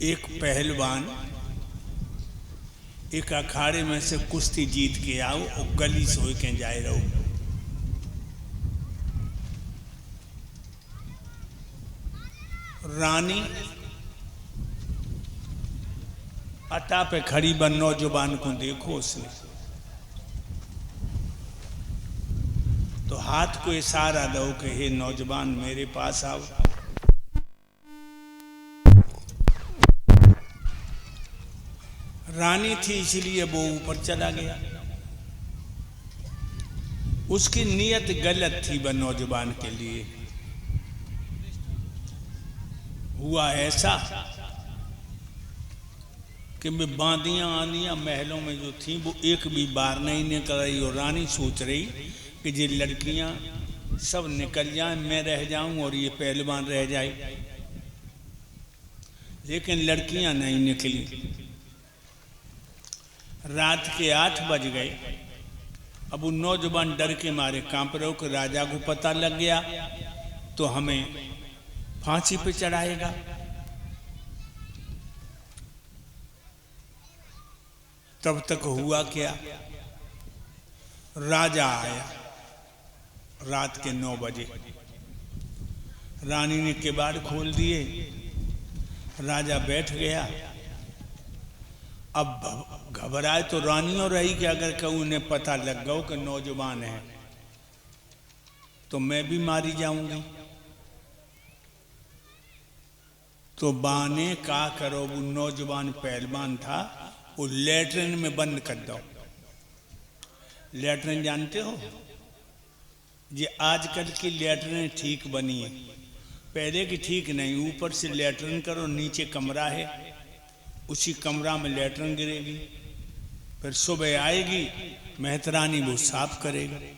एक पहलवान एक अखाड़े में से कुश्ती जीत के आओ और गली सोए के जाए रहो। रानी अटा पे खड़ी बन नौजवान को देखो उसने तो हाथ को इशारा दो कि हे नौजवान मेरे पास आओ। रानी थी इसलिए वो ऊपर चला गया। उसकी नीयत गलत थी वह नौजवान के लिए। हुआ ऐसा कि मैं बांदियां आंदियां महलों में जो थी वो एक भी बार नहीं निकल रही और रानी सोच रही कि ये लड़कियां सब निकल जाएं, मैं रह जाऊं और ये पहलवान रह जाए, लेकिन लड़कियां नहीं निकली। रात के 8 बज गए। अब वो नौजवान डर के मारे कांप रहे कि राजा को पता लग गया तो हमें फांसी पे चढ़ाएगा। तब तक हुआ क्या, राजा आया रात के 9 बजे। रानी ने किवाड़ खोल दिए, राजा बैठ गया। अब घबराए तो रानियों रही कि अगर कहूँ उन्हें पता लग गया कि नौजवान है तो मैं भी मारी जाऊंगी। तो बाने का करो, वो नौजवान पहलवान था, वो लैट्रिन में बंद कर दो। लैट्रिन जानते हो, ये आजकल की लैट्रिन ठीक बनी है, पहले की ठीक नहीं। ऊपर से लैट्रिन करो, नीचे कमरा है, उसी कमरा में लैट्रिन गिरेगी, फिर सुबह आएगी मेहतरानी वो साफ करेगी।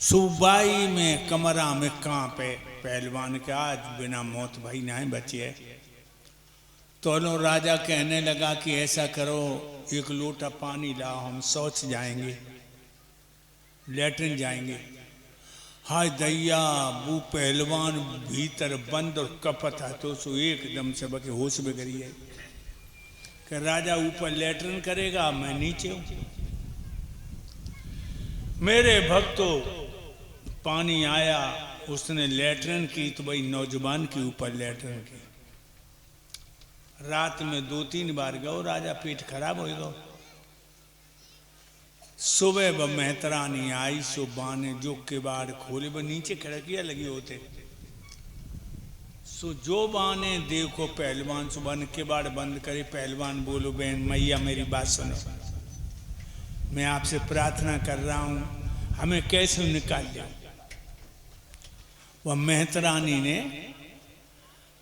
सुबाई में कमरा में कांपे पहलवान के, आज बिना मौत भाई ना बचे। तो राजा कहने लगा कि ऐसा करो, एक लोटा पानी लाओ, हम शौच जाएंगे, लैट्रिन जाएंगे। हाय दैया, वो पहलवान भीतर बंद और कपत है तो सो एकदम से बके होश बिगड़ी है कि राजा ऊपर लैट्रिन करेगा, मैं नीचे हूं। मेरे भक्तों, पानी आया, उसने लैट्रिन की तो भाई नौजवान के ऊपर लैट्रिन की। रात में 2-3 बार गो, राजा पेट खराब हो गया। सुबह व मेहतरानी आई, सो बाने जो किवाड़ खोले, वो नीचे खिड़कियां लगी होते, सो जो बाने देखो पहलवान सुबह ने किवाड़ बंद करे। पहलवान बोलो, बहन मैया मेरी बात सुनो, मैं आपसे प्रार्थना कर रहा हूं, हमें कैसे निकाल दो। वह मेहतरानी ने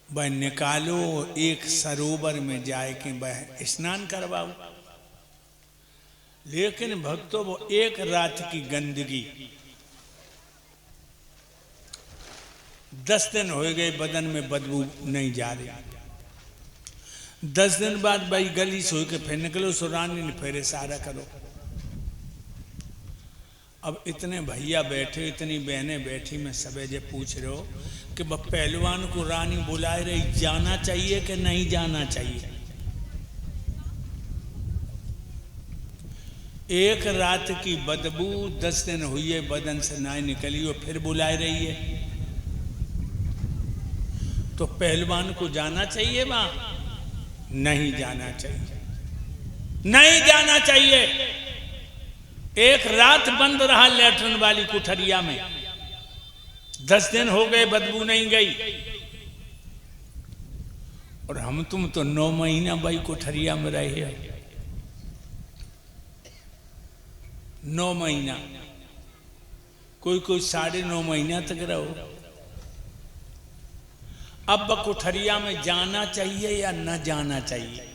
वह निकालो, एक सरोवर में जाए कि वह स्नान करवाओ। लेकिन भक्तों, वो एक रात की गंदगी 10 दिन हो गए, बदन में बदबू नहीं जा रही। 10 दिन बाद भाई गली सोई के फिर निकलो, सो रानी ने फिर इशारा करो। अब इतने भैया बैठे, इतनी बहनें बैठी, मैं सवेरे पूछ रहे हो कि वह पहलवान को रानी बुलाए रही, जाना चाहिए कि नहीं जाना चाहिए। एक रात की बदबू 10 दिन हुई है, बदन से ना निकली और फिर बुलाए रही है, तो पहलवान को जाना चाहिए वहां? नहीं जाना चाहिए, नहीं जाना चाहिए। एक रात बंद रहा लैट्रिन वाली कुठरिया में, 10 दिन हो गए, बदबू नहीं गई। और हम तुम तो 9 महीना भाई कोठरिया में रहे हो, 9 महीना, कोई 9.5 महीना तक रहो। अब कोठरिया में जाना चाहिए या न जाना चाहिए?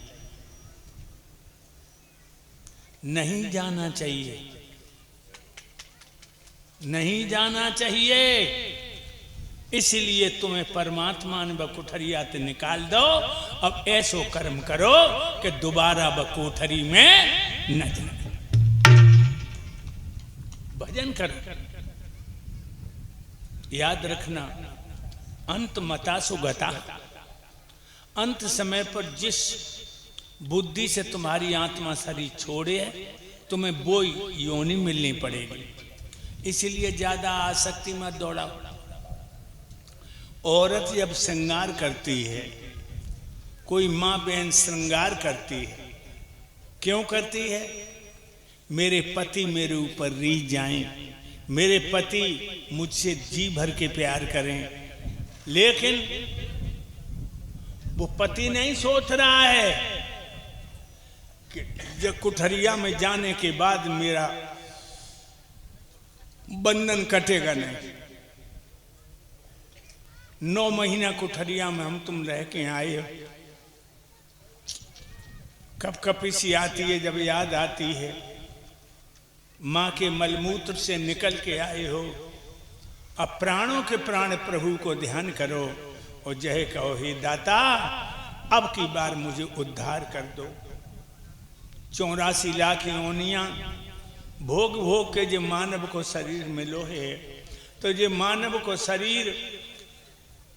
नहीं जाना चाहिए, नहीं जाना चाहिए। इसलिए तुम्हें परमात्मा ने कोठरिया से निकाल दो। अब ऐसो कर्म करो कि दोबारा कोठरी में न जाए, भजन करो। याद रखना, अंत मता सुगता, अंत समय पर जिस बुद्धि से तुम्हारी आत्मा शरीर छोड़े है, तुम्हें वो योनि मिलनी पड़ेगी। इसलिए ज्यादा आसक्ति मत दौड़ाओ। औरत जब श्रृंगार करती है, कोई माँ बहन श्रृंगार करती है, क्यों करती है? मेरे पति मेरे ऊपर रीझ जाएं, मेरे पति मुझसे जी भर के प्यार करें। लेकिन वो पति नहीं सोच रहा है कि जब कुठरिया में जाने के बाद मेरा बंधन कटेगा नहीं। 9 महीना कुठरिया में हम तुम रह के आए हो, कब कपिसी आती है, जब याद आती है माँ के मलमूत्र से निकल के आए हो। अब प्राणों के प्राण प्रभु को ध्यान करो और जय कहो, हे दाता अब की बार मुझे उद्धार कर दो। 84 लाख योनियां भोग भोग के जो मानव को शरीर मिलो है, तो ये मानव को शरीर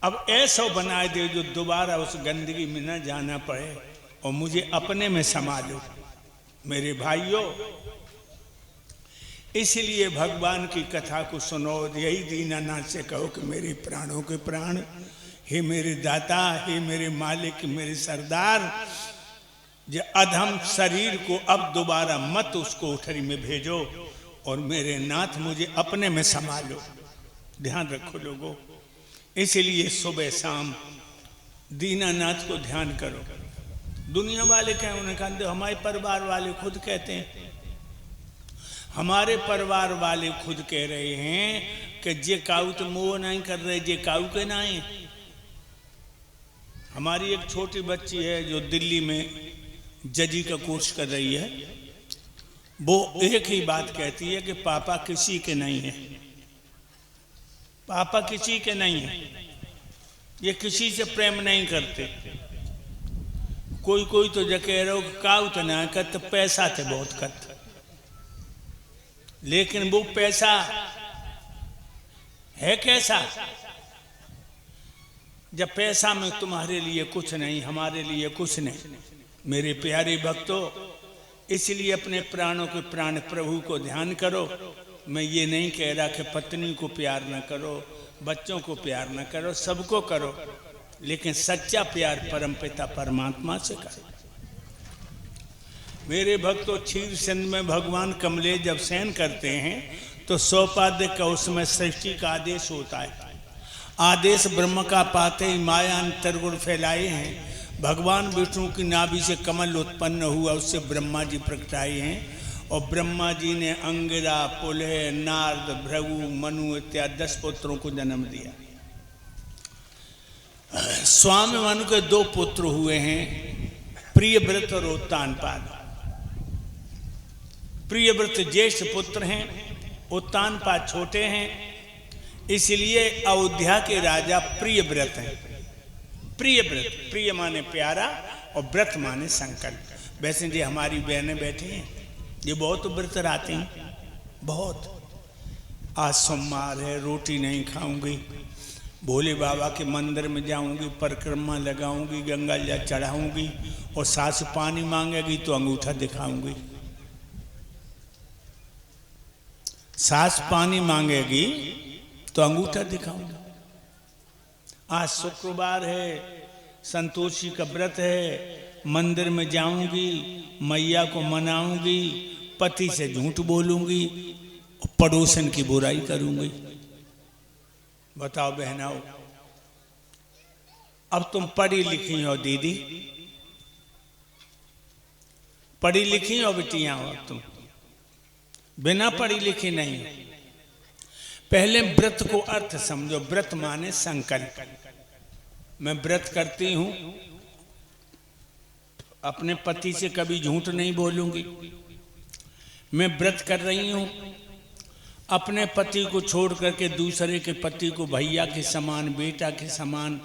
अब ऐसा बनाए दे जो दोबारा उस गंदगी में न जाना पड़े और मुझे अपने में समा लो। मेरे भाइयों, इसलिए भगवान की कथा को सुनो। यही दीनानाथ से कहो कि मेरे प्राणों के प्राण, हे मेरे दाता, हे मेरे मालिक, मेरे सरदार, जो अधम शरीर को अब दोबारा मत उसको उठरी में भेजो और मेरे नाथ मुझे अपने में समा लो। ध्यान रखो लोगों। इसलिए सुबह शाम दीनानाथ को ध्यान करो। दुनिया वाले कहें, उन्हें कहते हमारे परिवार वाले खुद कहते हैं, हमारे परिवार वाले खुद कह रहे हैं कि जे काऊ तो मोह नहीं कर रहे, जे काऊ के नहीं। हमारी एक छोटी बच्ची है जो दिल्ली में जजी का कोर्स कर रही है, वो एक ही बात कहती है कि पापा किसी के नहीं है, पापा किसी के नहीं है, ये किसी से प्रेम नहीं करते। कोई कोई तो जो कह रहे हो काऊ तो ना करते, पैसा थे बहुत करते, लेकिन वो पैसा है कैसा? जब पैसा में तुम्हारे लिए कुछ नहीं, हमारे लिए कुछ नहीं। मेरे प्यारे भक्तों, इसलिए अपने प्राणों के प्राण प्रभु को ध्यान करो। मैं ये नहीं कह रहा कि पत्नी को प्यार न करो, बच्चों को प्यार न करो, सबको करो, लेकिन सच्चा प्यार परमपिता परमात्मा से करो। मेरे भक्तों, क्षीर सिंध में भगवान कमलेश जब शयन करते हैं तो सौपाद्य का उसमें सृष्टि का आदेश होता है। आदेश ब्रह्म का पाते ही माया अंतर्गुण फैलाए हैं। भगवान विष्णु की नाभि से कमल उत्पन्न हुआ, उससे ब्रह्मा जी प्रकटाए हैं और ब्रह्मा जी ने अंगिरा, पुलह, नारद, भृगु, मनु इत्यादि 10 पुत्रों को जन्म दिया। स्वामी मनु के 2 पुत्र हुए हैं, प्रियव्रत और उत्तानपाद। प्रियव्रत ज्येष्ठ पुत्र हैं, उत्तानपाद छोटे हैं, इसलिए अयोध्या के राजा प्रियव्रत हैं। प्रियव्रत, प्रिय माने प्यारा और व्रत माने संकल्प। वैसे जी हमारी बहनें बैठी हैं, ये बहुत व्रत रहती हैं, बहुत। आज सोमवार है, रोटी नहीं खाऊंगी, भोले बाबा के मंदिर में जाऊंगी, परिक्रमा लगाऊंगी, गंगा जल चढ़ाऊंगी और सास पानी मांगेगी तो अंगूठा दिखाऊंगी। सास पानी मांगेगी तो अंगूठा दिखाऊंगा। आज शुक्रवार है, संतोषी का व्रत है, मंदिर में जाऊंगी, मैया को मनाऊंगी, पति से झूठ बोलूंगी और पड़ोसन की बुराई करूंगी। बताओ बहनाओ, अब तुम पढ़ी लिखी हो दीदी, पढ़ी लिखी हो बिटियां हो, तुम बिना पढ़ी लिखी नहीं हो। पहले व्रत को अर्थ समझो। व्रत माने संकल्प। मैं व्रत करती हूं, अपने पति से कभी झूठ नहीं बोलूंगी। मैं व्रत कर रही हूं, अपने पति को छोड़ करके दूसरे के पति को भैया के समान, बेटा के समान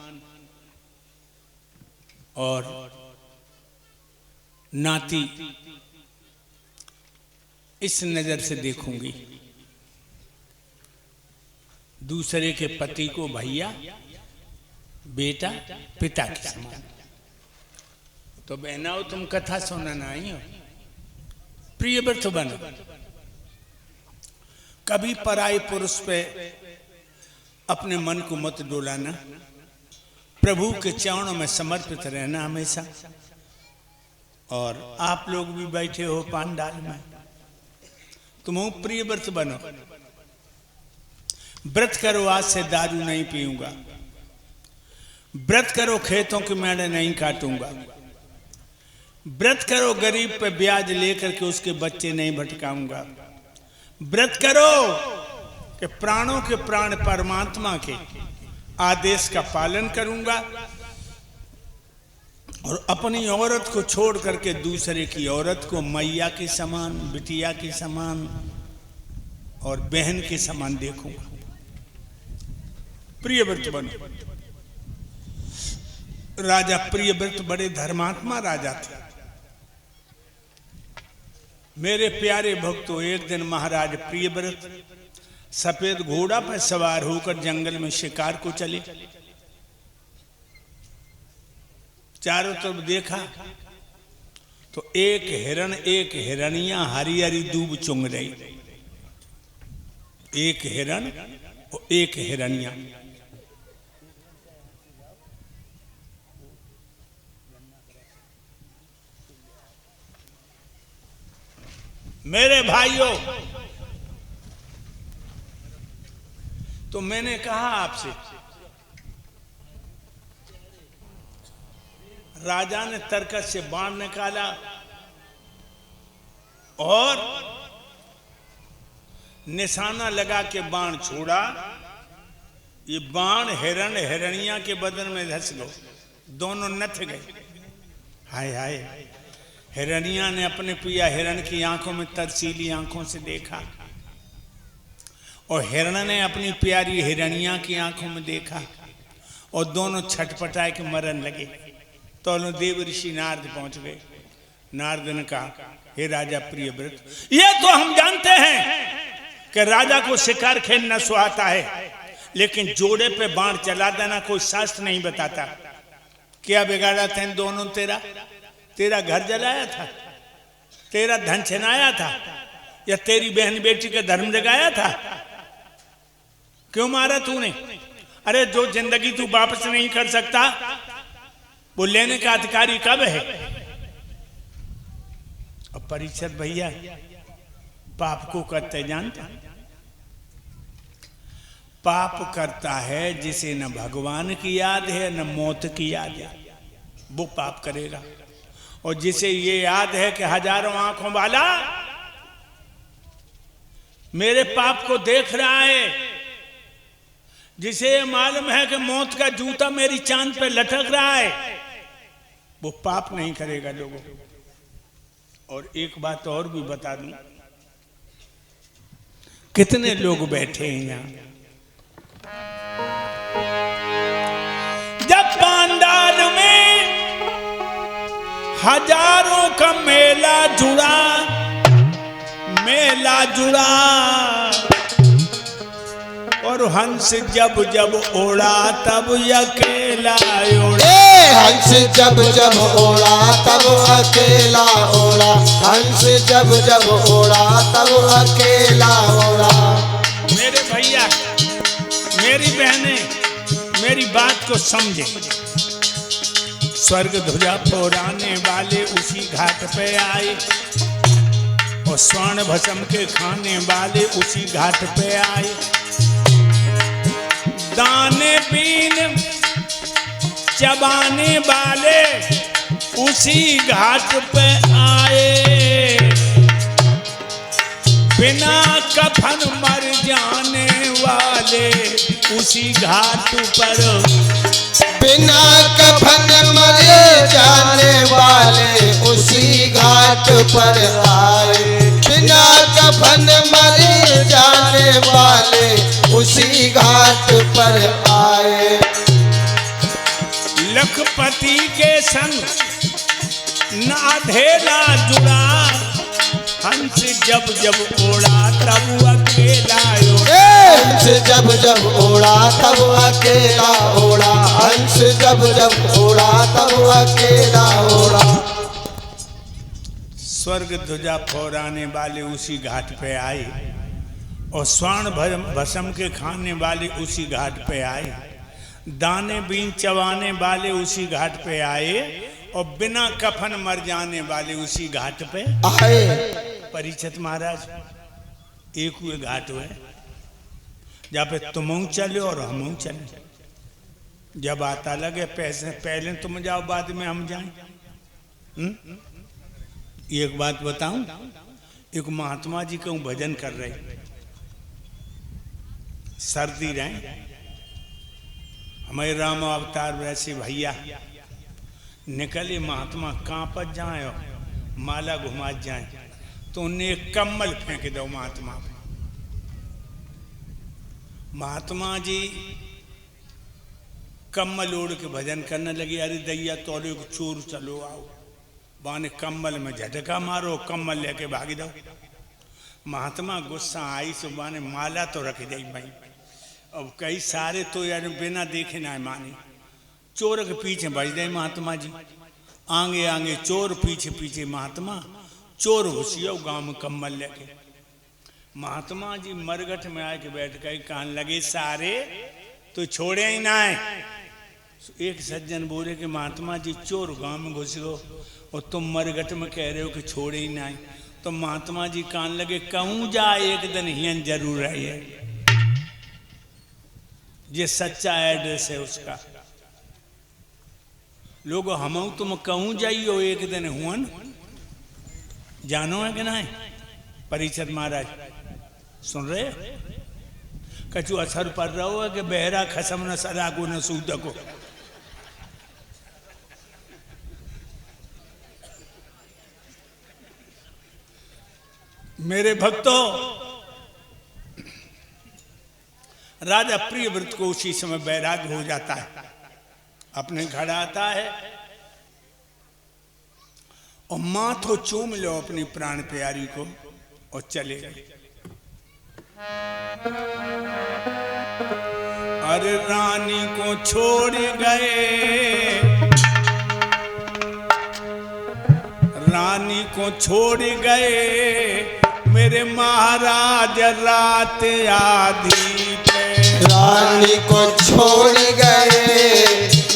और नाती, इस नजर से देखूंगी। दूसरे के पति को भैया, बेटा, पिता के समान। तो बहनाओ तुम कथा सुनना आई हो, प्रिय व्रत बनो। कभी पराये पुरुष पे अपने मन को मत डोलाना, प्रभु के चरणों में समर्पित रहना हमेशा। और आप लोग भी बैठे हो पांडाल में, तुम प्रिय व्रत बनो। व्रत करो आज से दारू नहीं पीऊंगा, व्रत करो खेतों की मेढ़े नहीं काटूंगा, व्रत करो गरीब पे ब्याज लेकर के उसके बच्चे नहीं भटकाऊंगा, व्रत करो कि प्राणों के प्राण परमात्मा के आदेश का पालन करूंगा और अपनी औरत को छोड़ करके दूसरे की औरत को मैया के समान, बिटिया के समान और बहन के समान देखूंगा। प्रियव्रत बनो। राजा प्रियव्रत बड़े धर्मात्मा राजा थे। मेरे प्यारे भक्तों, एक दिन महाराज प्रियव्रत सफेद घोड़ा पर सवार होकर जंगल में शिकार को चले। चारों तरफ देखा तो एक हिरण एक हिरनिया हरी हरी दूब चुंग रही, एक हिरण और एक हिरनिया। मेरे भाइयों, तो मैंने कहा आपसे, राजा ने तरकस से बाण निकाला और निशाना लगा के बाण छोड़ा। ये बाण हिरण हिरनिया के बदन में धस गए, दोनों नथ गए। हाय हाय, हिरनिया ने अपने पिया हिरण की आंखों में तरसीली आंखों से देखा और हिरण ने अपनी प्यारी हिरनिया की आंखों में देखा और दोनों छटपटाए के मरन लगे। तो देव ऋषि नारद पहुंच गए। नारद ने कहा, हे राजा प्रियव्रत, ये तो हम जानते हैं कि राजा को शिकार खेलना सुहाता है, लेकिन जोड़े पे बाण चला देना कोई शास्त्र नहीं बताता। क्या बिगाड़ा था इन दोनों? तेरा घर जलाया था, तेरा धन छिनाया था, या तेरी बहन बेटी का धर्म जगाया था? क्यों मारा तूने? अरे जो जिंदगी तू वापस नहीं कर सकता वो लेने का अधिकारी कब है? और परीक्षित भैया पाप को करते जानता, पाप करता है जिसे न भगवान की याद है न मौत की याद है, वो पाप करेगा। और जिसे ये याद है कि हजारों आंखों वाला मेरे पाप को देख रहा है, जिसे ये मालूम है कि मौत का जूता मेरी चांद पे लटक रहा है, वो पाप नहीं करेगा लोगों। और एक बात और भी बता दूं, कितने लोग बैठे हैं यहां, जब पांडाल में हजारों का मेला जुड़ा और हंस जब जब ओढ़ा तब अकेला ओढ़ा। हंस जब जब ओढ़ा तब अकेला ओढ़ा, हंस जब जब ओढ़ा तब अकेला ओढ़ा। मेरे भैया, मेरी बहनें, मेरी बात को समझे। स्वर्ग ध्वजा फहराने वाले उसी घाट पे आए और स्वर्ण भस्म के खाने वाले उसी घाट पे आए। दाने बीन चबाने वाले उसी घाट पे आए। बिना कफन मर जाने वाले उसी घाट पर, बिना कफन मर जाने वाले उसी घाट पर आए। बिना कफन मर जाने वाले उसी घाट पर आए। लखपति के संग नाधेला जुड़ा, हंस जब जब ओढ़ा तब अकेला ओढ़ा। हंस जब जब ओढ़ा तब अकेला ओढ़ा, हंस जब जब ओढ़ा तब अकेला ओढ़ा। स्वर्ग ध्वजा फहराने वाले उसी घाट पे आए और स्वर्ण भस्म के खाने वाले उसी घाट पे आए, दाने बीन चबाने वाले उसी घाट पे आए और बिना कफन मर जाने वाले उसी घाट पे आए। परीक्षित महाराज एक हुए घाट हुए जहाँ पे तुम चले और हम चले। जब आता लगे पैसे पहले तुम जाओ बाद में हम जाएं। एक बात बताऊं, एक महात्मा जी का भजन कर रहे, सर्दी रहे, हमारे राम अवतार वैसे भैया निकले, महात्मा कहाँ पर जाए और माला घुमा जाए, तो उन्हें एक कम्बल फेंक दो महात्मा पे। महात्मा जी कम्बल ओढ़ के भजन करने लगे। अरे दैया तोड़े को चोर चलो आओ, बाने कम्बल में झटका मारो, कम्बल लेके भाग दो। महात्मा गुस्सा आई, सुबह ने माला तो रख दी भाई। अब कई सारे तो यार बिना देखे ना माने, चोर के पीछे भज दे महात्मा जी, आगे आगे चोर, पीछे पीछे महात्मा। चोर घुसियो गांव में कम्बल लेके। महात्मा जी मरगट में आके बैठ गए, कहने लगे सारे तो छोड़े ही ना है। एक सज्जन बोले कि महात्मा जी चोर गांव में घुस गो और तुम मरगट में कह रहे हो कि छोड़े ही ना है। तो महात्मा जी कहने लगे कहूँ जा एक दिन हियन जरूर है, ये सच्चा एड्रेस है उसका। लोगो हम तुम कहूँ जाइयो एक दिन हुआ जानो है कि ना है। परीक्षित महाराज सुन रहे, कछु असर पड़ रहा है कि बहरा खसम न सदा को न सूद को। मेरे भक्तों, राजा प्रियव्रत को उसी समय वैराग्य हो जाता है, अपने घर आता है और माथो चूम लो अपनी प्राण प्यारी को और चले गए। अरे रानी को छोड़ गए, रानी को छोड़ गए मेरे महाराज रात आधी पे। रानी को छोड़ गए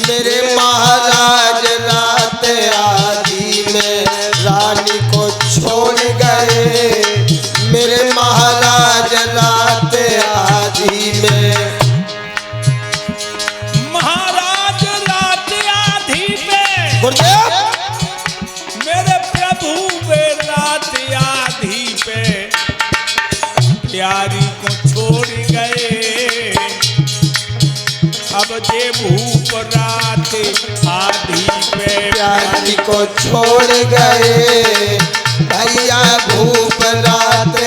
मेरे महाराज रात आधी में। रानी को छोड़ गए मेरे महाराज रात आधी में। महाराज रात आधी पे गुरुदेव मेरे प्रभु वे रात आधी पे प्यारी को छोड़ गए। अब जे भूप रात आधी पे प्यारी को छोड़ गए भैया भूप रात